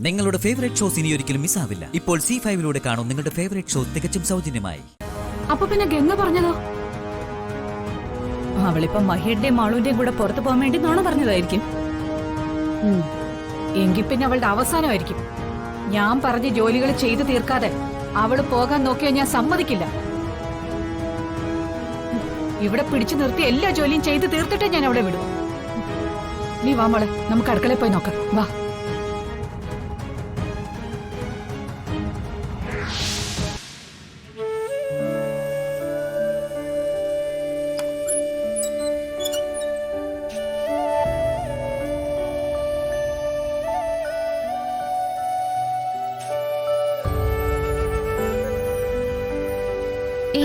നിങ്ങളുടെ favourite shows ഇനി ഒരിക്കലും മിസ്സാവില്ല. ഇപ്പോൾ C5 കാണും നിങ്ങളുടെ ഫേവറേറ്റ് ഷോ തികച്ചും സൗജന്യമായി. അപ്പൊ പിന്നെ ഗംഗ പറഞ്ഞതോ? അവളിപ്പം മഹിയുടെയും മാളുവിന്റെയും കൂടെ പുറത്തു പോകാൻ വേണ്ടി നോണ പറഞ്ഞതായിരിക്കും. എങ്കിൽ പിന്നെ അവളുടെ അവസാനമായിരിക്കും. ഞാൻ പറഞ്ഞ ജോലികൾ ചെയ്തു തീർക്കാതെ അവള് പോകാൻ നോക്കിയാൽ ഞാൻ സമ്മതിക്കില്ല. ഇവിടെ പിടിച്ചു നിർത്തി എല്ലാ ജോലിയും ചെയ്തു തീർത്തിട്ടേ ഞാൻ അവളെ വിടും. നീ വാ മോളെ, നമുക്ക് അടുക്കളയിൽ പോയി നോക്കാം. വാ.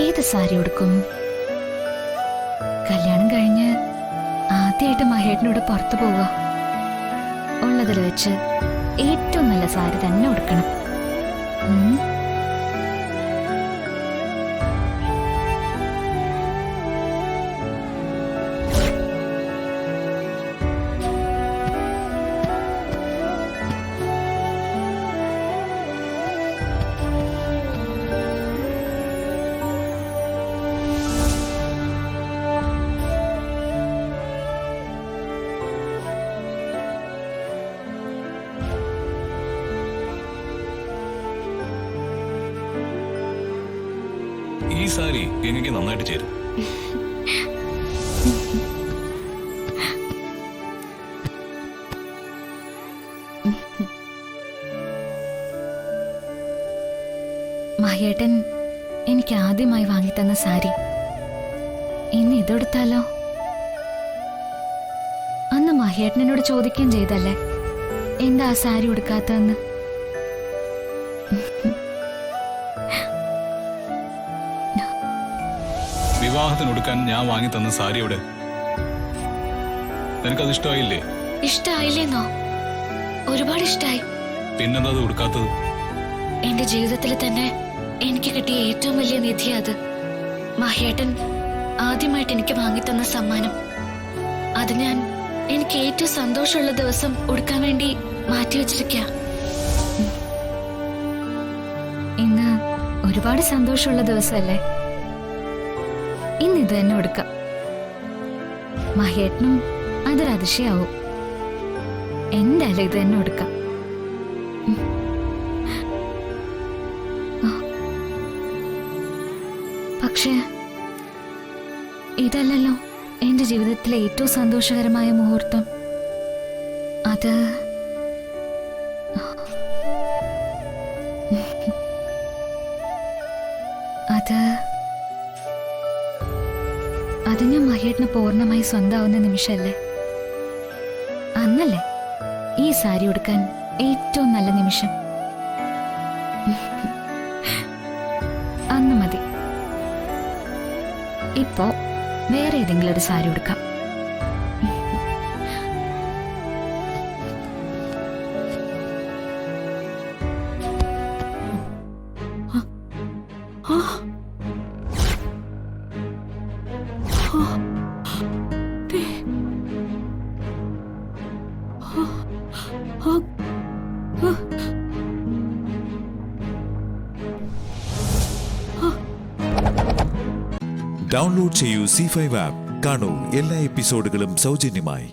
ഏത് സാരി ഉടുക്കും? കല്യാണം കഴിഞ്ഞ് ആദ്യമായിട്ട് മഹേട്ടനോട് പുറത്തു പോവുക. ഉള്ളതിൽ വെച്ച് ഏറ്റവും നല്ല സാരി തന്നെ ഉടുക്കണം. ഈ സാരി എനിക്ക് നന്നായിട്ട് ചേരും. മഹേട്ടൻ എനിക്ക് ആദ്യമായി വാങ്ങിത്തന്ന സാരി ഇന്ന് ഇതെടുത്താലോ? അന്ന് മഹേട്ടനോട് ചോദിക്കുകയും ചെയ്തല്ലേ എന്താ ആ സാരി ഉടുക്കാത്തതെന്ന്. വിവാഹത്തിനൊടുക്കാൻ ഞാൻ വാങ്ങി തന്ന സാരി എവിടെ? നിനക്കത് ഇഷ്ടമായില്ലേ? ഇഷ്ടായില്ലേന്നോ? ഒരുപാട് ഇഷ്ടായി. പിന്നെന്താ അത് ഉടുക്കാത്തത്? എന്റെ ജീവിതത്തിൽ തന്നെ എനിക്ക് കിട്ടിയ ഏറ്റവും വലിയ നിധി അത്. മഹേട്ടൻ ആദ്യമായിട്ട് എനിക്ക് വാങ്ങിത്തന്ന സമ്മാനം. അത് ഞാൻ എനിക്ക് ഏറ്റവും സന്തോഷമുള്ള ദിവസം ഉടുക്കാൻ വേണ്ടി മാറ്റിവെച്ചിരിക്ക. ഇന്ന് ഒരുപാട് സന്തോഷമുള്ള ദിവസമല്ലേ? ഇന്നിത് തന്നെ ഉടുക്കാം. മഹേട്ടനും അതൊരു അതിശയാവും. എന്തായാലും ഇത് തന്നെ ഉടുക്കാം. പക്ഷേ ഇതല്ലല്ലോ എന്റെ ജീവിതത്തിലെ ഏറ്റവും സന്തോഷകരമായ മുഹൂർത്തം. അത് അത് ഞാൻ മഹേട്ടന് പൂർണ്ണമായി സ്വന്തമാവുന്ന നിമിഷല്ലേ? അന്നല്ലേ ഈ സാരി ഉടുക്കാൻ ഏറ്റവും നല്ല നിമിഷം. അന്ന് മതി. ഇപ്പോ വേറെ ഏതെങ്കിലും ഒരു സാരി ഉടുക്കാം. ഡൗൺലോഡ് ചെയ്യൂ C5 ആപ്പ്. കാണൂ എല്ലാ എപ്പിസോഡുകളും സൗജന്യമായി.